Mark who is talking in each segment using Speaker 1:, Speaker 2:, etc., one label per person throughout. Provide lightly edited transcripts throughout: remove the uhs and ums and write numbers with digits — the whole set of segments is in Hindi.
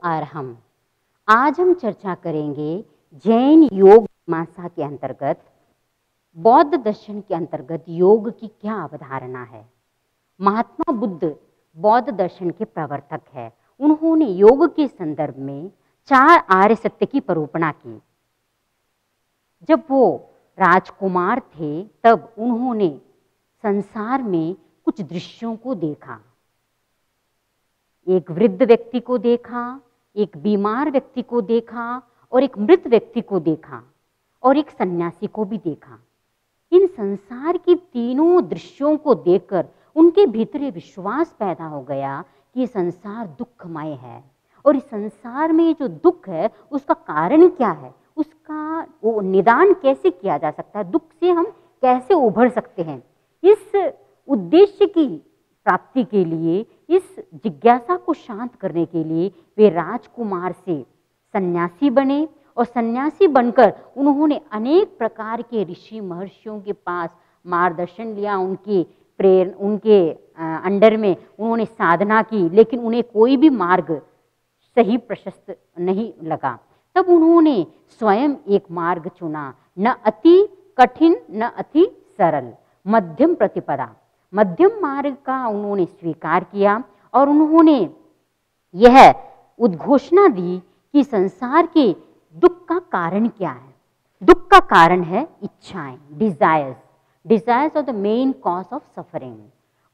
Speaker 1: अर्हम्। आज हम चर्चा करेंगे जैन योग मीमांसा के अंतर्गत, बौद्ध दर्शन के अंतर्गत योग की क्या अवधारणा है। महात्मा बुद्ध बौद्ध दर्शन के प्रवर्तक है। उन्होंने योग के संदर्भ में 4 आर्य सत्य की परूपणा की। जब वो राजकुमार थे तब उन्होंने संसार में कुछ दृश्यों को देखा। एक वृद्ध व्यक्ति को देखा, एक बीमार व्यक्ति को देखा और एक मृत व्यक्ति को देखा और एक सन्यासी को भी देखा। इन संसार की तीनों दृश्यों को देखकर उनके भीतर ये विश्वास पैदा हो गया कि ये संसार दुखमय है और इस संसार में जो दुख है उसका कारण क्या है, उसका वो निदान कैसे किया जा सकता है, दुख से हम कैसे उभर सकते हैं। इस उद्देश्य की प्राप्ति के लिए, इस जिज्ञासा को शांत करने के लिए वे राजकुमार से सन्यासी बने और सन्यासी बनकर उन्होंने अनेक प्रकार के ऋषि महर्षियों के पास मार्गदर्शन लिया। उनके अंडर में उन्होंने साधना की, लेकिन उन्हें कोई भी मार्ग सही प्रशस्त नहीं लगा। तब उन्होंने स्वयं एक मार्ग चुना, न अति कठिन न अति सरल, मध्यम प्रतिपदा। मध्यम मार्ग का उन्होंने स्वीकार किया और उन्होंने यह उद्घोषणा दी कि संसार के दुख का कारण क्या है। दुख का कारण है इच्छाएं, desires are the main cause of suffering.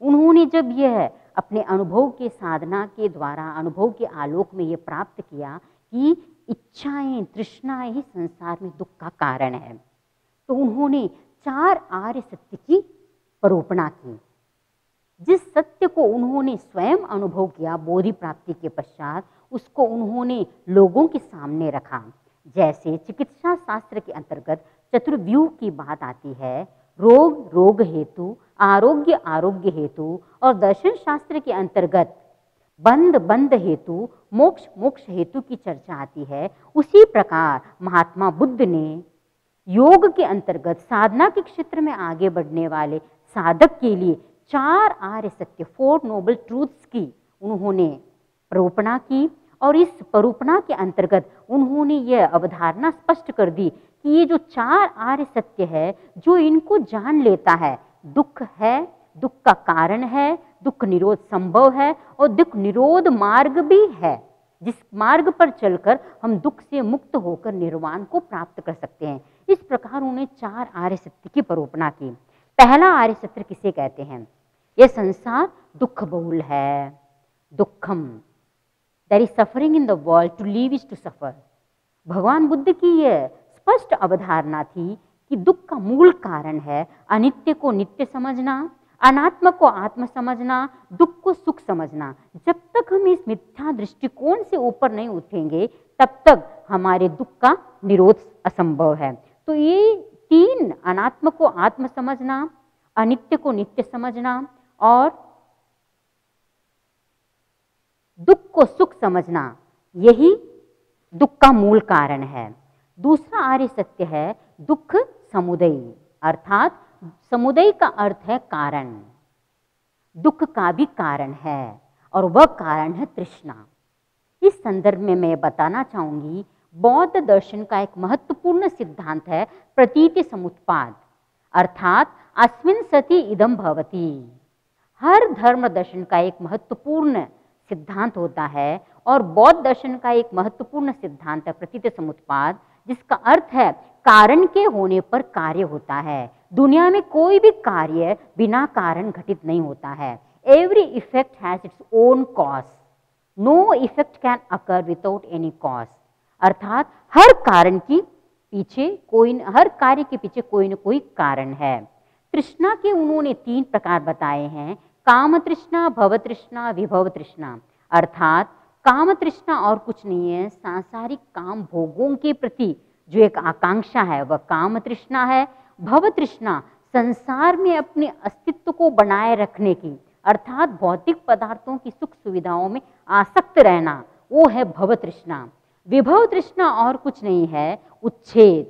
Speaker 1: उन्होंने जब यह अपने अनुभव के साधना के द्वारा, अनुभव के आलोक में यह प्राप्त किया कि इच्छाएं, तृष्णाएं ही संसार में दुख का कारण है, तो उन्होंने 4 आर्य सत्य की परूपणा की। जिस सत्य को उन्होंने स्वयं अनुभव किया बोधि प्राप्ति के पश्चात, उसको उन्होंने लोगों के सामने रखा। जैसे चिकित्सा शास्त्र के अंतर्गत चतुर्व्यूह की बात आती है, रोग रोग हेतु, आरोग्य आरोग्य हेतु, और दर्शन शास्त्र के अंतर्गत बंध बंध हेतु, मोक्ष मोक्ष हेतु की चर्चा आती है। उसी प्रकार महात्मा बुद्ध ने योग के अंतर्गत साधना के क्षेत्र में आगे बढ़ने वाले साधक के लिए 4 आर्य सत्य, 4 नोबल ट्रूथ्स की उन्होंने परूपणा की। और इस परूपणा के अंतर्गत उन्होंने यह अवधारणा स्पष्ट कर दी कि ये जो 4 आर्य सत्य है, जो इनको जान लेता है, दुख है, दुख का कारण है, दुख निरोध संभव है और दुख निरोध मार्ग भी है, जिस मार्ग पर चलकर हम दुख से मुक्त होकर निर्वाण को प्राप्त कर सकते हैं। इस प्रकार उन्होंने 4 आर्य सत्य की परूपणा की। पहला आर्य सत्य किसे कहते हैं? यह संसार दुख बहुल है, दुखम, there is suffering in the world, to live is to suffer. भगवान बुद्ध की यह स्पष्ट अवधारणा थी कि दुख का मूल कारण है अनित्य को नित्य समझना, अनात्म को आत्म समझना, दुख को सुख समझना। जब तक हम इस मिथ्या दृष्टिकोण से ऊपर नहीं उठेंगे, तब तक हमारे दुख का निरोध असंभव है। तो ये 3, अनात्म को आत्म समझना, अनित्य को नित्य समझना और दुख को सुख समझना, यही दुख का मूल कारण है। दूसरा आर्य सत्य है दुख समुदय, अर्थात समुदय का अर्थ है कारण। दुख का भी कारण है और वह कारण है तृष्णा। इस संदर्भ में मैं बताना चाहूंगी, बौद्ध दर्शन का एक महत्वपूर्ण सिद्धांत है प्रतीति समुत्पाद, अर्थात अस्मिन् सति इदं भवति। हर धर्म दर्शन का एक महत्वपूर्ण सिद्धांत होता है और बौद्ध दर्शन का एक महत्वपूर्ण सिद्धांत है प्रतीति समुत्पाद, जिसका अर्थ है कारण के होने पर कार्य होता है। दुनिया में कोई भी कार्य बिना कारण घटित नहीं होता है। Every effect has its own cause, no effect can occur without any cause. अर्थात हर कारण की पीछे हर कार्य के पीछे कोई न कोई कारण है। तृष्णा के उन्होंने 3 प्रकार बताए हैं, काम तृष्णा, भव तृष्णा, विभव तृष्णा। अर्थात काम तृष्णा और कुछ नहीं है, सांसारिक काम भोगों के प्रति जो एक आकांक्षा है वह काम तृष्णा है। भव तृष्णा संसार में अपने अस्तित्व को बनाए रखने की, अर्थात भौतिक पदार्थों की सुख सुविधाओं में आसक्त रहना, वो है भव तृष्णा। विभव तृष्णा और कुछ नहीं है, उच्छेद,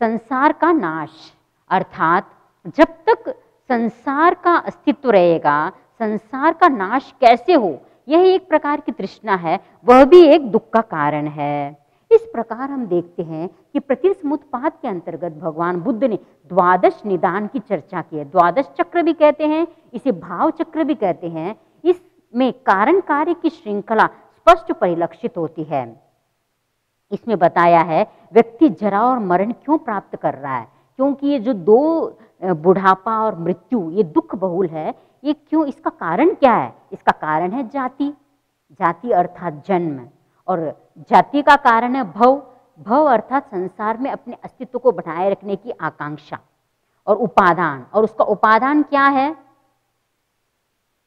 Speaker 1: संसार का नाश। अर्थात जब तक संसार का अस्तित्व रहेगा, संसार का नाश कैसे हो, यह एक प्रकार की तृष्णा है, वह भी एक दुख का कारण है। इस प्रकार हम देखते हैं कि प्रतिसमुत्पाद के अंतर्गत भगवान बुद्ध ने द्वादश निदान की चर्चा की है। द्वादश चक्र भी कहते हैं, इसे भाव चक्र भी कहते हैं। इसमें कारण कार्य की श्रृंखला स्पष्ट परिलक्षित होती है। इसमें बताया है व्यक्ति जरा और मरण क्यों प्राप्त कर रहा है, क्योंकि ये जो दो बुढ़ापा और मृत्यु ये दुख बहुल है, ये क्यों, इसका कारण क्या है? इसका कारण है जाति, जाति अर्थात जन्म, और जाति का कारण है भव, भव अर्थात संसार में अपने अस्तित्व को बनाए रखने की आकांक्षा, और उपादान, और उसका उपादान क्या है?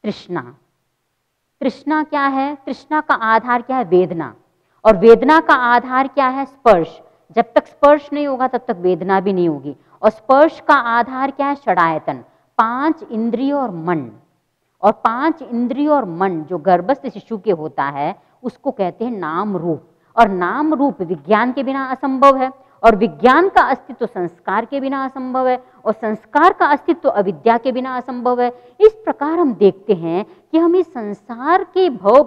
Speaker 1: तृष्णा। तृष्णा क्या है? तृष्णा का आधार क्या है? वेदना, और वेदना का आधार क्या है? स्पर्श। जब तक स्पर्श नहीं होगा तब तक वेदना भी नहीं होगी, और स्पर्श का आधार क्या है? षडायतन, 5 इंद्रिय और मन, और 5 इंद्रिय और मन जो गर्भस्थ शिशु के होता है उसको कहते हैं नाम रूप, और नाम रूप विज्ञान के बिना असंभव है, और विज्ञान का अस्तित्व संस्कार के बिना असंभव है, और संस्कार का अस्तित्व अविद्या के बिना असंभव है। इस प्रकार हम देखते हैं कि हम इस संसार के भव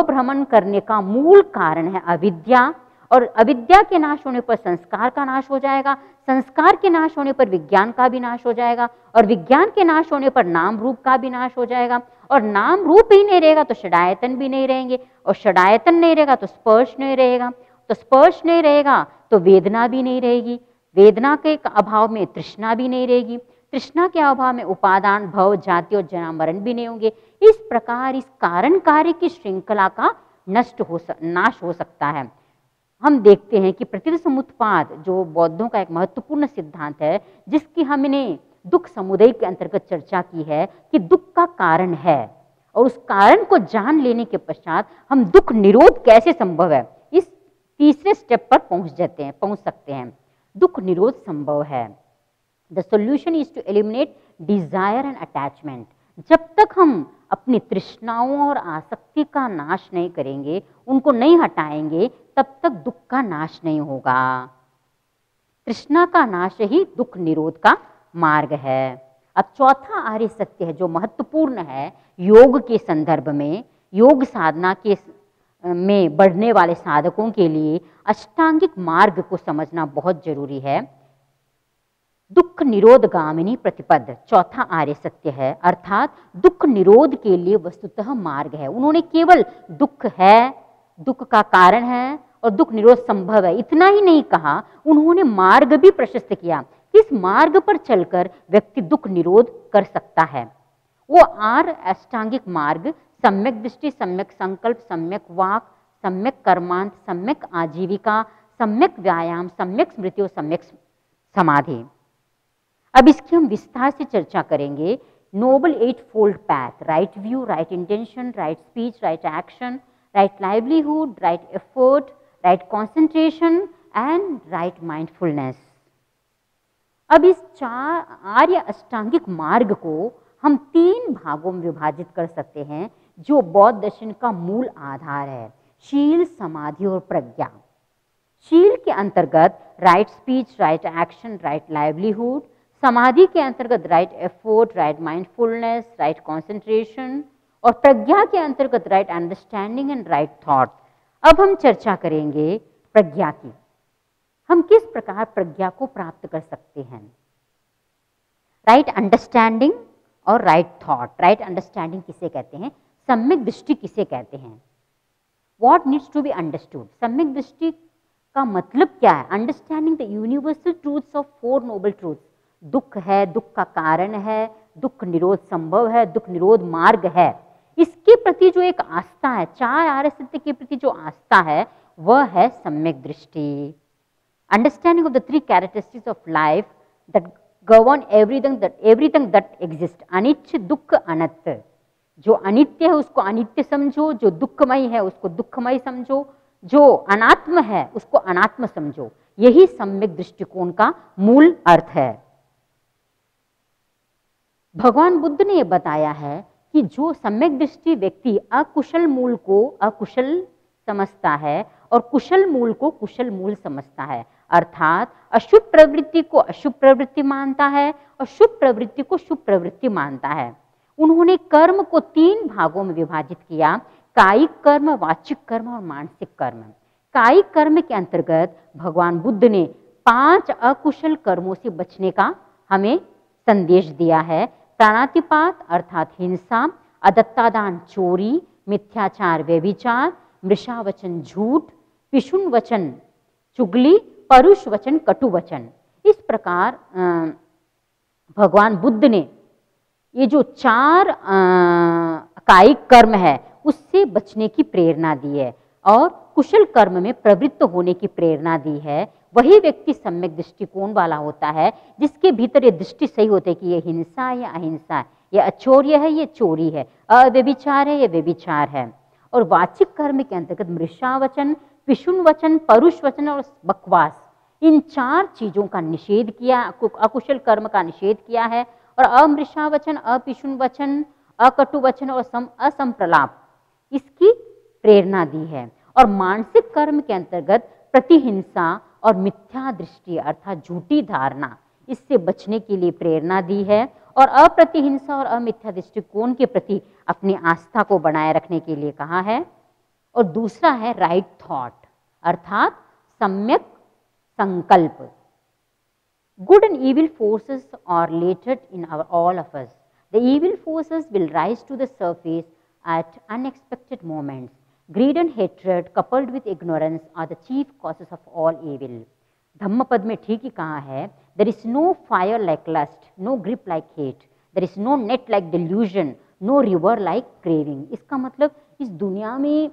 Speaker 1: भ्रमण करने का मूल कारण है अविद्या, और अविद्या के नाश होने पर संस्कार का नाश हो जाएगा, संस्कार के नाश होने पर विज्ञान का भी नाश हो जाएगा, और विज्ञान के नाश होने पर नाम रूप का भी नाश हो जाएगा, और नाम रूप ही नहीं रहेगा तो षडायतन भी नहीं रहेंगे, और षडायतन नहीं रहेगा तो स्पर्श नहीं रहेगा, तो स्पर्श नहीं रहेगा तो वेदना भी नहीं रहेगी, वेदना के अभाव में तृष्णा भी नहीं रहेगी, तृष्णा के अभाव में उपादान भव जाति और जन्म मरण भी नहीं होंगे। इस प्रकार इस कारण कार्य की श्रृंखला का नाश हो सकता है। हम देखते हैं कि प्रतिसमुत्पाद जो बौद्धों का एक महत्वपूर्ण सिद्धांत है, जिसकी हमने दुख समुदय के अंतर्गत चर्चा की है कि दुख का कारण है, और उस कारण को जान लेने के पश्चात हम दुख निरोध कैसे संभव है, इस तीसरे स्टेप पर पहुंच सकते हैं। दुख निरोध संभव है। The solution is to eliminate desire and attachment. जब तक हम अपनी तृष्णाओं और आसक्ति का नाश नहीं करेंगे, उनको नहीं हटाएंगे, तब तक दुख का नाश नहीं होगा। तृष्णा का नाश ही दुख निरोध का मार्ग है। अब चौथा आर्य सत्य है जो महत्वपूर्ण है योग के संदर्भ में, योग साधना के में बढ़ने वाले साधकों के लिए अष्टांगिक मार्ग को समझना बहुत जरूरी है। दुख निरोध गामिनी प्रतिपद चौथा आर्य सत्य है, अर्थात दुख निरोध के लिए वस्तुतः मार्ग है। उन्होंने केवल दुख है, दुख का कारण है और दुख निरोध संभव है इतना ही नहीं कहा, उन्होंने मार्ग भी प्रशस्त किया। किस मार्ग पर चलकर व्यक्ति दुख निरोध कर सकता है? वो 8 अष्टांगिक मार्ग सम्यक दृष्टि, सम्यक संकल्प, सम्यक वाक, सम्यक कर्मांत, सम्यक आजीविका, सम्यक व्यायाम, सम्यक स्मृति और सम्यक समाधि। अब इसकी हम विस्तार से चर्चा करेंगे। Noble 8-fold path, right view, right intention, right speech, right action, right livelihood, right effort, right concentration and right mindfulness. अब इस 4 आर्य अष्टांगिक मार्ग को हम 3 भागों में विभाजित कर सकते हैं जो बौद्ध दर्शन का मूल आधार है, शील, समाधि और प्रज्ञा। शील के अंतर्गत right speech, right action, right livelihood, समाधि के अंतर्गत right effort, right mindfulness, right concentration, और प्रज्ञा के अंतर्गत right understanding and right thought. अब हम चर्चा करेंगे प्रज्ञा की। हम किस प्रकार प्रज्ञा को प्राप्त कर सकते हैं? राइट अंडरस्टैंडिंग और राइट थॉट। राइट अंडरस्टैंडिंग किसे कहते हैं? सम्यक दृष्टि किसे कहते हैं? What needs to be understood. सम्यक दृष्टि का मतलब क्या है? Understanding the universal truths of 4 noble truths. दुख है, दुख का कारण है, दुख निरोध संभव है, दुख निरोध मार्ग है, इसके प्रति जो एक आस्था है, 4 आर्य सत्य के प्रति जो आस्था है वह है सम्यक दृष्टि। Understanding of the 3 characteristics of life that govern everything that exist. अनित्य, दुख, अनंत। जो अनित्य है उसको अनित्य समझो, जो दुखमय है उसको दुखमय समझो, जो अनात्म है उसको अनात्म समझो। यही सम्यक दृष्टिकोण का मूल अर्थ है। भगवान बुद्ध ने यह बताया है कि जो सम्यक दृष्टि व्यक्ति अकुशल मूल को अकुशल समझता है और कुशल मूल को कुशल मूल समझता है, अर्थात अशुभ प्रवृत्ति को अशुभ प्रवृत्ति मानता है और शुभ प्रवृत्ति को शुभ प्रवृत्ति मानता है, उन्होंने कर्म को 3 भागों में विभाजित किया, कायिक कर्म, वाचिक कर्म और मानसिक कर्म। कायिक कर्म के अंतर्गत भगवान बुद्ध ने 5 अकुशल कर्मों से बचने का हमें संदेश दिया है। प्राणातिपात अर्थात हिंसा, अदत्तादान चोरी, मिथ्याचार व्यभिचार, मृषावचन झूठ, पिशुन वचन चुगली, परुष वचन कटु वचन। इस प्रकार भगवान बुद्ध ने ये जो 4 कायिक कर्म है उससे बचने की प्रेरणा दी है और कुशल कर्म में प्रवृत्त होने की प्रेरणा दी है। वही व्यक्ति सम्यक दृष्टिकोण वाला होता है जिसके भीतर ये दृष्टि सही होती है कि ये हिंसा है या अहिंसा है, ये अचौर्य है, ये चोरी है, अव्यभिचार है, ये व्यभिचार है। और वाचिक कर्म के अंतर्गत मृषावचन, पिशुन वचन, परुष वचन और बकवास, इन 4 चीजों का निषेध किया, अकुशल कर्म का निषेध किया है। और अमृषावचन, अपिशुन वचन, अकटु वचन और असंप्रलाप, इसकी प्रेरणा दी है। और मानसिक कर्म के अंतर्गत प्रतिहिंसा और मिथ्या दृष्टि अर्थात झूठी धारणा, इससे बचने के लिए प्रेरणा दी है। और अप्रतिहिंसा और अमिथ्या दृष्टिकोण के प्रति अपनी आस्था को बनाए रखने के लिए कहा है। और दूसरा है राइट थॉट अर्थात सम्यक संकल्प। Good and evil forces are latent in all of us. The evil forces will rise to the surface at unexpected moments. Greed and hatred coupled with ignorance are the chief causes of all evil. Dhammapada में ठीक ही कहा है, there is no fire like lust, no grip like hate, there is no net like delusion, no river like craving. इसका मतलब इस दुनिया में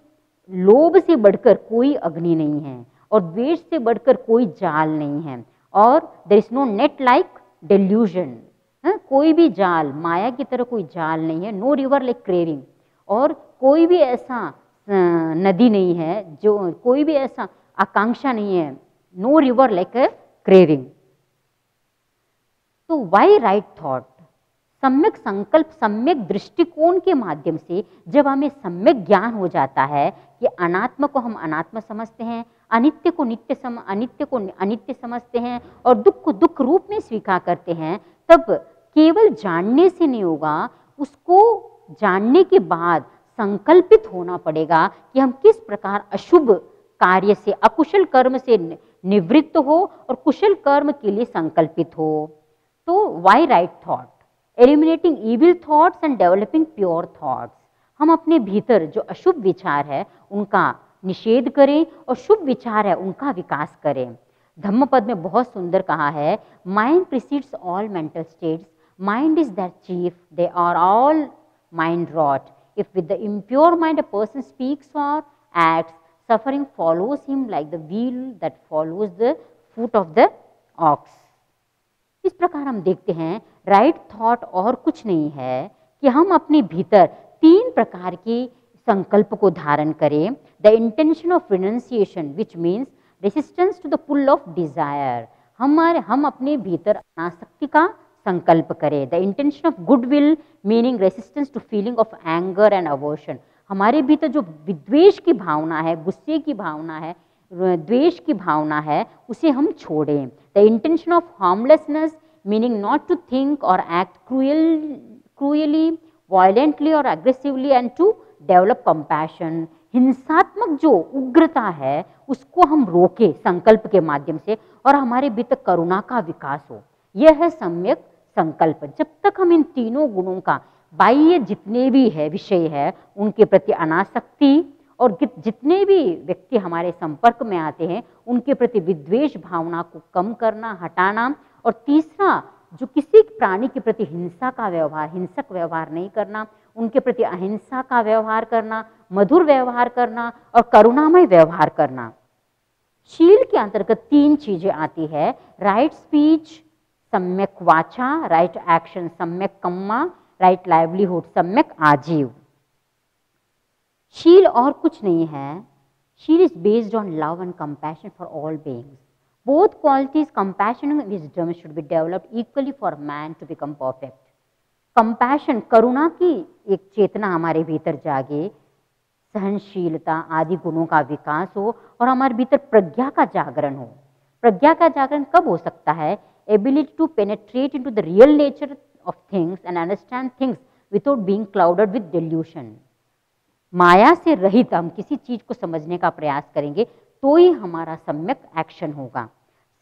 Speaker 1: लोभ से बढ़कर कोई अग्नि नहीं है और द्वेष से बढ़कर कोई जाल नहीं है। और there is no net like delusion, कोई भी जाल, माया की तरह कोई जाल नहीं है। नो रिवर लाइक क्रेविंग, और कोई भी ऐसा नदी नहीं है, जो कोई भी ऐसा आकांक्षा नहीं है। No river like a craving. तो वाई राइट थॉट, सम्यक संकल्प, सम्यक दृष्टिकोण के माध्यम से जब हमें सम्यक ज्ञान हो जाता है कि अनात्म को हम अनात्म समझते हैं, अनित्य को अनित्य समझते हैं और दुख को दुख रूप में स्वीकार करते हैं, तब केवल जानने से नहीं होगा, उसको जानने के बाद संकल्पित होना पड़ेगा कि हम किस प्रकार अशुभ कार्य से, अकुशल कर्म से निवृत्त हो और कुशल कर्म के लिए संकल्पित हो। तो why right thought, eliminating evil thoughts and developing pure thoughts. हम अपने भीतर जो अशुभ विचार है उनका निषेध करें और शुभ विचार है उनका विकास करें। धम्मपद में बहुत सुंदर कहा है, mind precedes all mental states, mind is that chief, they are all mind wrought. If with the impure mind a person speaks और acts, suffering follows him like the wheel that follows the foot of the ox. इस प्रकार हम देखते हैं राइट थॉट और कुछ नहीं है कि हम अपने भीतर 3 प्रकार के संकल्प को धारण करें। The intention of renunciation which means resistance to the pull of desire. हम अपने भीतर अनासक्ति का संकल्प करें। The intention of good will meaning resistance to feeling of anger and aversion. हमारे भीतर जो विद्वेष की भावना है, गुस्से की भावना है, द्वेष की भावना है, उसे हम छोड़ें। The intention of harmlessness meaning not to think और एक्ट क्रूयली, वायलेंटली और aggressively and to develop compassion. हिंसात्मक जो उग्रता है उसको हम रोके संकल्प के माध्यम से और हमारे भीतर करुणा का विकास हो। यह है सम्यक संकल्प। जब तक हम इन तीनों गुणों का बाह्य जितने भी है विषय है उनके प्रति अनासक्ति और जितने भी व्यक्ति हमारे संपर्क में आते हैं उनके प्रति विद्वेष भावना को कम करना, हटाना। और तीसरा, जो किसी प्राणी के प्रति हिंसा का व्यवहार, हिंसक व्यवहार नहीं करना, उनके प्रति अहिंसा का व्यवहार करना, मधुर व्यवहार करना और करुणामय व्यवहार करना। शील के अंतर्गत 3 चीजें आती है, राइट स्पीच सम्यक वाचा, राइट एक्शन सम्यक कम्मा, राइट लाइवलीहुड सम्यक आजीव। शील और कुछ नहीं है। शील is based on love and compassion for all beings. Both qualities, compassion and wisdom, should be developed equally for man to become perfect. Compassion, करुणा की एक चेतना हमारे भीतर जागे, सहनशीलता आदि गुणों का विकास हो और हमारे भीतर प्रज्ञा का जागरण हो। प्रज्ञा का जागरण कब हो सकता है? Ability to penetrate into the real nature of things and understand things without being clouded with delusion. माया से रहित हम किसी चीज को समझने का प्रयास करेंगे तो ही हमारा सम्यक एक्शन होगा।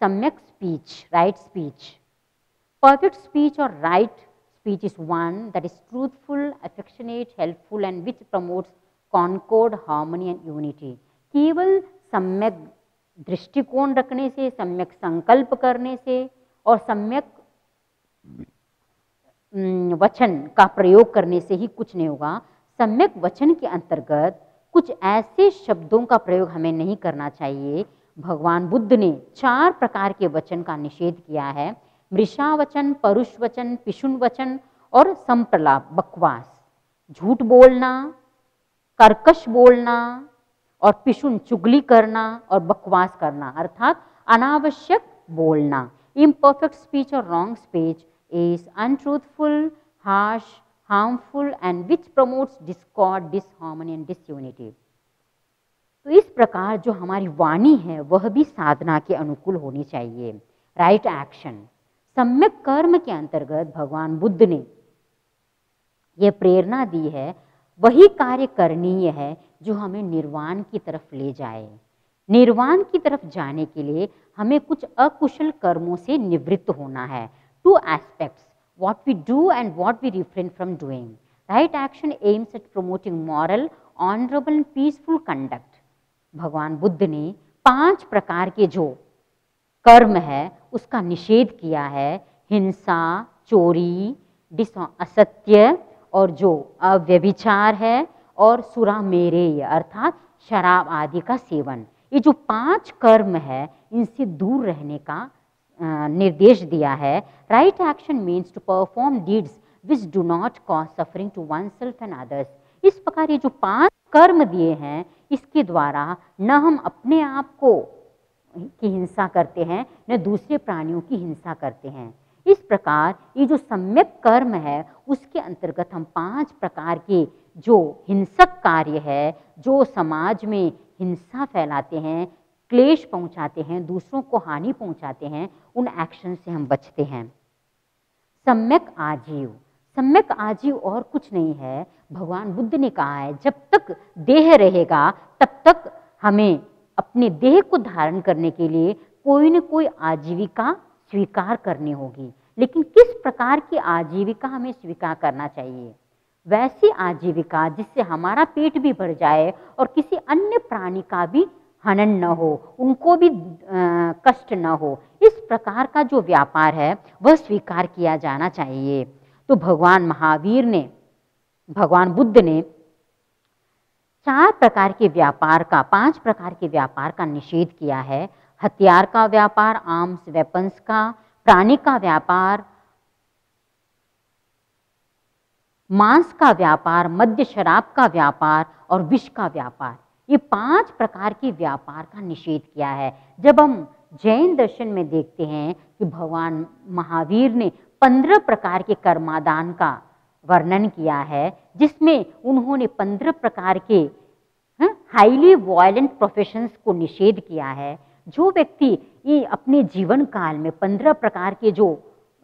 Speaker 1: सम्यक speech, right speech. Perfect speech or right speech is one that is truthful, affectionate, helpful and which promotes concord, harmony and unity. केवल सम्यक दृष्टिकोण रखने से, सम्यक संकल्प करने से और सम्यक वचन का प्रयोग करने से ही कुछ नहीं होगा। सम्यक वचन के अंतर्गत कुछ ऐसे शब्दों का प्रयोग हमें नहीं करना चाहिए। भगवान बुद्ध ने 4 प्रकार के वचन का निषेध किया है। मृषा वचन, परुष वचन, पिशुन वचन और संप्रलाप, बकवास, झूठ बोलना, कर्कश बोलना और पिशुन चुगली करना और बकवास करना अर्थात अनावश्यक बोलना। इम्परफेक्ट स्पीच और wrong speech is untruthful, harsh, harmful and which promotes discord, disharmony and disunity. तो इस प्रकार जो हमारी वाणी है वह भी साधना के अनुकूल होनी चाहिए। राइट एक्शन, सम्यक कर्म के अंतर्गत भगवान बुद्ध ने यह प्रेरणा दी है, वही कार्य करणीय है जो हमें निर्वाण की तरफ ले जाए। निर्वाण की तरफ जाने के लिए हमें कुछ अकुशल कर्मों से निवृत्त होना है। 2 aspects, what we do and what we refrain from doing. Right action aims at promoting moral, honorable and peaceful conduct. भगवान बुद्ध ने 5 प्रकार के जो कर्म है उसका निषेध किया है। हिंसा, चोरी, असत्य और जो अव्यभिचार है और सुरामेरेय अर्थात शराब आदि का सेवन। ये जो 5 कर्म है इनसे दूर रहने का निर्देश दिया है। Right action means to perform deeds which do not cause suffering to oneself and others. इस प्रकार ये जो 5 कर्म दिए हैं इसके द्वारा न हम अपने आप को की हिंसा करते हैं न दूसरे प्राणियों की हिंसा करते हैं। इस प्रकार ये जो सम्यक कर्म है उसके अंतर्गत हम 5 प्रकार के जो हिंसक कार्य है, जो समाज में हिंसा फैलाते हैं, क्लेश पहुंचाते हैं, दूसरों को हानि पहुंचाते हैं, उन एक्शन से हम बचते हैं। सम्यक आजीव, सम्यक आजीव और कुछ नहीं है। भगवान बुद्ध ने कहा है जब तक देह रहेगा तब तक हमें अपने देह को धारण करने के लिए कोई न कोई आजीविका स्वीकार करनी होगी। लेकिन किस प्रकार की आजीविका हमें स्वीकार करना चाहिए? वैसी आजीविका जिससे हमारा पेट भी भर जाए और किसी अन्य प्राणी का भी हनन न हो, उनको भी कष्ट न हो। इस प्रकार का जो व्यापार है वह स्वीकार किया जाना चाहिए। तो भगवान बुद्ध ने 5 प्रकार के व्यापार का निषेध किया है। हथियार का व्यापार, आर्म्स वेपन्स का, प्राणी का व्यापार, मांस का व्यापार, मद्य शराब का व्यापार और विष का व्यापार। ये 5 प्रकार के व्यापार का निषेध किया है। जब हम जैन दर्शन में देखते हैं कि भगवान महावीर ने 15 प्रकार के कर्मादान का वर्णन किया है, जिसमें उन्होंने 15 प्रकार के हाईली वायलेंट प्रोफेशंस को निषेध किया है। जो व्यक्ति ये अपने जीवन काल में 15 प्रकार के जो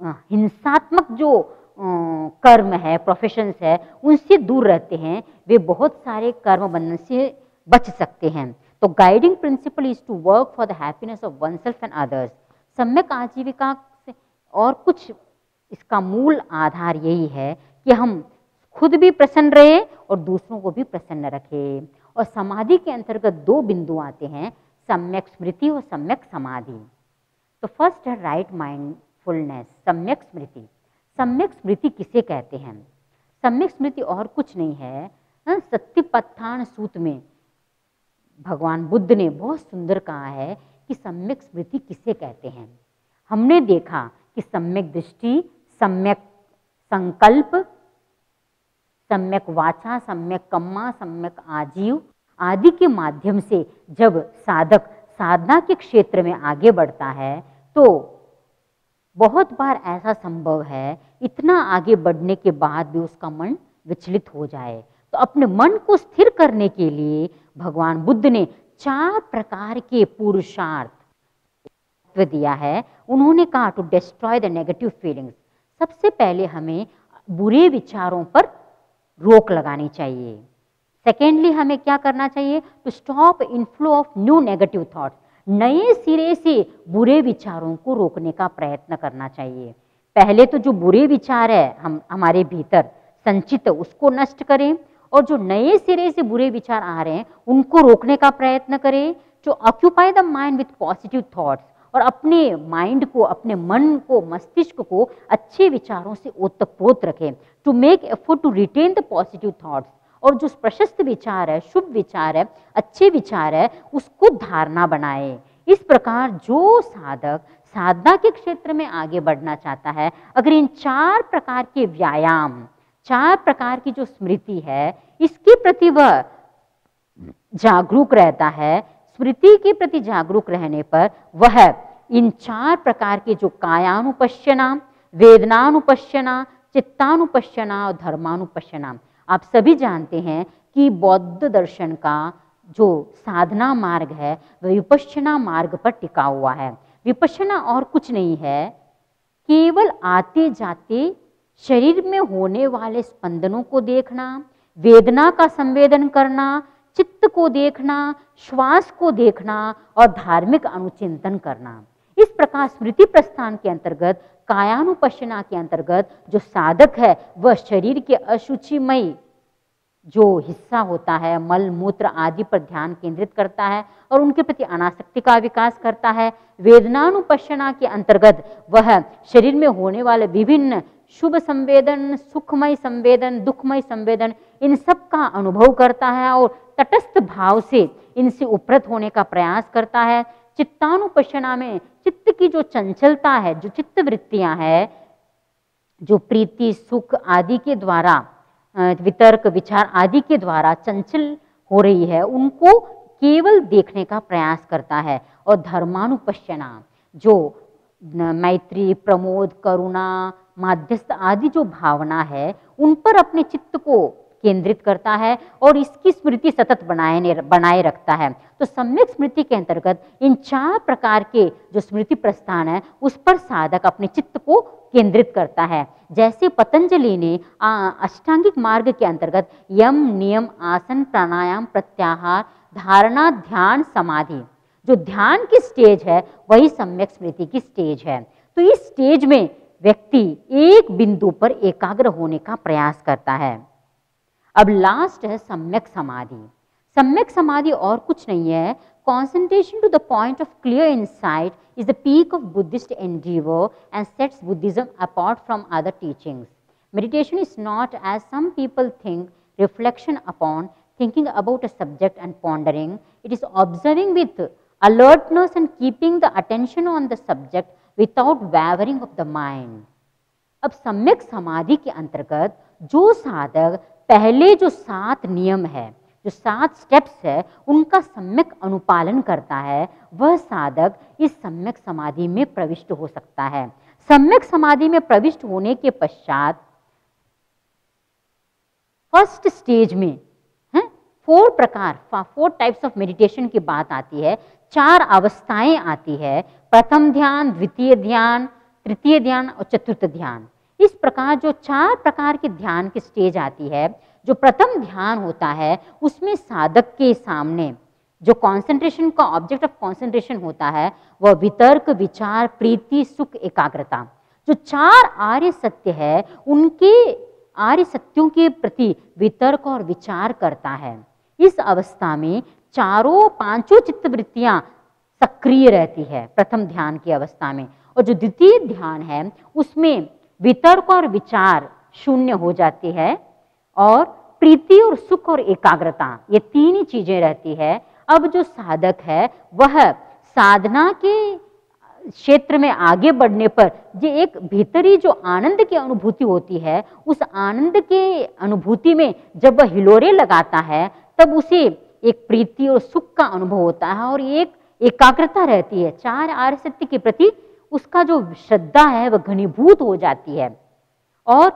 Speaker 1: हिंसात्मक जो कर्म है, प्रोफेशंस है, उनसे दूर रहते हैं, वे बहुत सारे कर्म बंधन से बच सकते हैं। तो guiding principle is to work for the happiness of oneself and others. सम्यक आजीविका से और कुछ इसका मूल आधार यही है कि हम खुद भी प्रसन्न रहे और दूसरों को भी प्रसन्न रखें। और समाधि के अंतर्गत 2 बिंदु आते हैं, सम्यक स्मृति और सम्यक समाधि। तो फर्स्ट है राइट माइंडफुलनेस, सम्यक स्मृति। सम्यक स्मृति किसे कहते हैं? सम्यक स्मृति और कुछ नहीं है। सत्यपत्थान सूत्र में भगवान बुद्ध ने बहुत सुंदर कहा है कि सम्यक स्मृति किसे कहते हैं। हमने देखा कि सम्यक दृष्टि, सम्यक संकल्प, सम्यक वाचा, सम्यक कम्मा, सम्यक आजीव आदि के माध्यम से जब साधक साधना के क्षेत्र में आगे बढ़ता है तो बहुत बार ऐसा संभव है इतना आगे बढ़ने के बाद भी उसका मन विचलित हो जाए। तो अपने मन को स्थिर करने के लिए भगवान बुद्ध ने 4 प्रकार के पुरुषार्थ दिया है। उन्होंने कहा to destroy the negative feelings. सबसे पहले हमें बुरे विचारों पर रोक लगानी चाहिए। सेकेंडली हमें क्या करना चाहिए? To stop inflow of new negative thoughts, नए सिरे से बुरे विचारों को रोकने का प्रयत्न करना चाहिए। पहले तो जो बुरे विचार है हमारे भीतर संचित, उसको नष्ट करें, और जो नए सिरे से बुरे विचार आ रहे हैं उनको रोकने का प्रयत्न करें। जो occupy the mind with positive thoughts, और अपने माइंड को, अपने मन को, मस्तिष्क को अच्छे विचारों से ओतप्रोत रखें। To make effort to retain the positive thoughts, और जो प्रशस्त विचार है, शुभ विचार है, अच्छे विचार है, उसको धारणा बनाए। इस प्रकार जो साधक साधना के क्षेत्र में आगे बढ़ना चाहता है, अगर इन 4 प्रकार के व्यायाम, 4 प्रकार की जो स्मृति है, इसके प्रति वह जागरूक रहता है, स्मृति के प्रति जागरूक रहने पर वह इन 4 प्रकार के जो कायानुपश्यना, वेदनानुपश्यना, चित्तानुपश्यना और धर्मानुपश्यना, आप सभी जानते हैं कि बौद्ध दर्शन का जो साधना मार्ग है वह विपश्यना मार्ग पर टिका हुआ है। विपश्यना और कुछ नहीं है, केवल आते जाते शरीर में होने वाले स्पंदनों को देखना, वेदना का संवेदन करना, चित्त को देखना, श्वास को देखना और धार्मिक अनुचिंतन करना। इस प्रकार स्मृति प्रस्थान के अंतर्गत, कायानुपश्यना के अंतर्गत जो साधक है वह शरीर के अशुचिमय जो हिस्सा होता है, मल मूत्र आदि पर ध्यान केंद्रित करता है और उनके प्रति अनासक्ति का विकास करता है। वेदनानुपश्यना के अंतर्गत वह शरीर में होने वाले विभिन्न शुभ संवेदन, सुखमय संवेदन, दुखमय संवेदन, इन सब का अनुभव करता है और तटस्थ भाव से इनसे उपरत होने का प्रयास करता है। चित्तानुपश्यना में चित्त की जो चंचलता है, जो चित्त वृत्तियां है, जो प्रीति, सुख आदि के द्वारा, वितर्क, विचार आदि के द्वारा चंचल हो रही है, उनको केवल देखने का प्रयास करता है। और धर्मानुपश्यना, जो मैत्री, प्रमोद, करुणा, माध्यस्थ आदि जो भावना है, उन पर अपने चित्त को केंद्रित करता है और इसकी स्मृति सतत बनाए रखता है। तो सम्यक स्मृति के अंतर्गत इन 4 प्रकार के जो स्मृति प्रस्थान है उस पर साधक अपने चित्त को केंद्रित करता है। जैसे पतंजलि ने अष्टांगिक मार्ग के अंतर्गत यम, नियम, आसन, प्राणायाम, प्रत्याहार, धारणा, ध्यान, समाधि, जो ध्यान की स्टेज है वही सम्यक स्मृति की स्टेज है। तो इस स्टेज में व्यक्ति एक बिंदु पर एकाग्र होने का प्रयास करता है। अब लास्ट है सम्यक समाधि। सम्यक समाधि और कुछ नहीं है, concentration to the point of clear insight is the peak of Buddhist endeavor and sets Buddhism apart from other teachings. Meditation is not, as some people think, reflection upon, thinking about a subject and pondering. It is observing with alertness and keeping the attention on the subject without wavering of the mind. अब सम्यक समाधि के अंतर्गत जो साधक पहले जो 7 नियम है, जो 7 स्टेप्स है, उनका सम्यक अनुपालन करता है, वह साधक इस सम्यक समाधि में प्रविष्ट हो सकता है। सम्यक समाधि में प्रविष्ट होने के पश्चात फर्स्ट स्टेज में 4 टाइप्स ऑफ मेडिटेशन की बात आती है, 4 अवस्थाएं आती है। प्रथम ध्यान, द्वितीय ध्यान, तृतीय ध्यान और चतुर्थ ध्यान। इस प्रकार जो 4 प्रकार के ध्यान की स्टेज आती है, जो प्रथम ध्यान होता है उसमें साधक के सामने जो कंसंट्रेशन का ऑब्जेक्ट ऑफ कंसंट्रेशन होता है वह वितर्क, विचार, प्रीति, सुख, एकाग्रता। जो 4 आर्य सत्य है उनके आर्य सत्यों के प्रति वितर्क और विचार करता है। इस अवस्था में 5 चित्त वृत्तियां सक्रिय रहती है प्रथम ध्यान की अवस्था में, और जो द्वितीय ध्यान है उसमें वितर्क और विचार शून्य हो जाती है और प्रीति और सुख और एकाग्रता, ये 3 ही चीजें रहती है। अब जो साधक है वह साधना के क्षेत्र में आगे बढ़ने पर ये एक भीतरी जो आनंद की अनुभूति होती है, उस आनंद के अनुभूति में जब वह हिलोरे लगाता है तब उसे एक प्रीति और सुख का अनुभव होता है और एक एकाग्रता रहती है। 4 आर्य सत्य के प्रति उसका जो श्रद्धा है वह घनीभूत हो जाती है और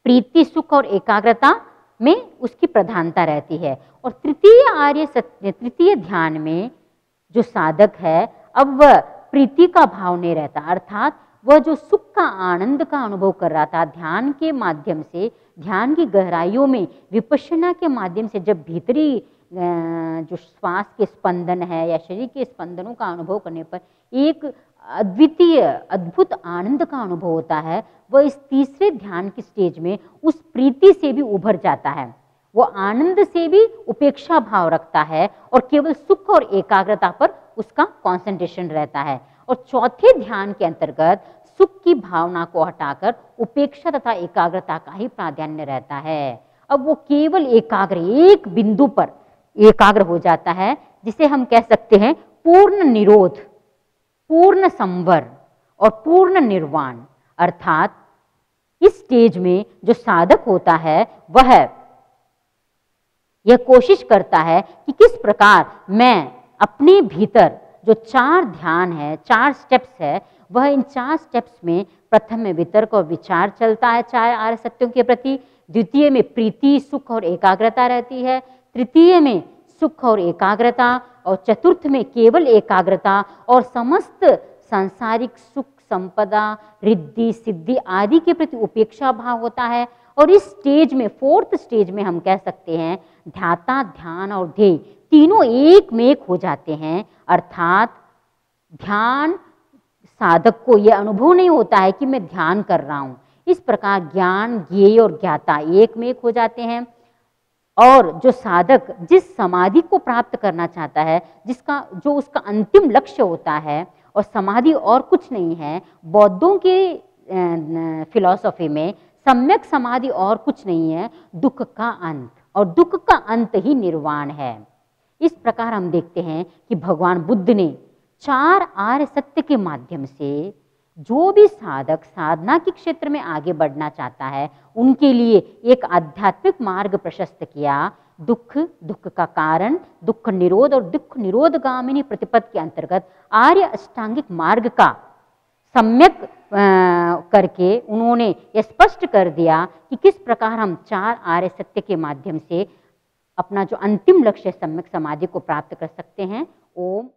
Speaker 1: प्रीति, सुख और एकाग्रता में उसकी प्रधानता रहती है। और तृतीय आर्य सत्य, तृतीय ध्यान में जो साधक है अब वह प्रीति का भाव नहीं रहता, अर्थात वह जो सुख का आनंद का अनुभव कर रहा था ध्यान के माध्यम से, ध्यान की गहराइयों में विपश्यना के माध्यम से जब भीतरी जो श्वास के स्पंदन है या शरीर के स्पंदनों का अनुभव करने पर एक अद्वितीय अद्भुत आनंद का अनुभव होता है, वह इस तीसरे ध्यान की स्टेज में उस प्रीति से भी उभर जाता है, वो आनंद से भी उपेक्षा भाव रखता है और केवल सुख और एकाग्रता पर उसका कंसंट्रेशन रहता है। और चौथे ध्यान के अंतर्गत सुख की भावना को हटाकर उपेक्षा तथा एकाग्रता का ही प्राधान्य रहता है। अब वो केवल एकाग्र, एक बिंदु पर एकाग्र हो जाता है, जिसे हम कह सकते हैं पूर्ण निरोध, पूर्ण संवर और पूर्ण निर्वाण। अर्थात इस स्टेज में जो साधक होता है वह यह कोशिश करता है कि किस प्रकार मैं अपने भीतर जो 4 ध्यान है, 4 स्टेप्स है, वह इन 4 स्टेप्स में प्रथम में वितर्क और विचार चलता है 4 आर्य सत्यों के प्रति, द्वितीय में प्रीति, सुख और एकाग्रता रहती है, तृतीय में सुख और एकाग्रता, और चतुर्थ में केवल एकाग्रता और समस्त सांसारिक सुख, संपदा, रिद्धि, सिद्धि आदि के प्रति उपेक्षा भाव होता है। और इस स्टेज में, 4th स्टेज में हम कह सकते हैं ध्याता, ध्यान और ध्येय तीनों एक में एक हो जाते हैं। अर्थात ध्यान साधक को यह अनुभव नहीं होता है कि मैं ध्यान कर रहा हूं। इस प्रकार ज्ञान, ज्ञेय और ज्ञाता एक में एक हो जाते हैं। और जो साधक जिस समाधि को प्राप्त करना चाहता है, जिसका जो उसका अंतिम लक्ष्य होता है, और समाधि और कुछ नहीं है, बौद्धों के फिलॉसफी में सम्यक समाधि और कुछ नहीं है, दुख का अंत, और दुख का अंत ही निर्वाण है। इस प्रकार हम देखते हैं कि भगवान बुद्ध ने 4 आर्य सत्य के माध्यम से जो भी साधक साधना के क्षेत्र में आगे बढ़ना चाहता है, उनके लिए एक आध्यात्मिक मार्ग प्रशस्त किया। दुख, दुख का कारण, दुख निरोध और दुख निरोधगामिनी प्रतिपद के अंतर्गत आर्य अष्टांगिक मार्ग का सम्यक करके उन्होंने यह स्पष्ट कर दिया कि किस प्रकार हम 4 आर्य सत्य के माध्यम से अपना जो अंतिम लक्ष्य सम्यक समाधि को प्राप्त कर सकते हैं। ओम।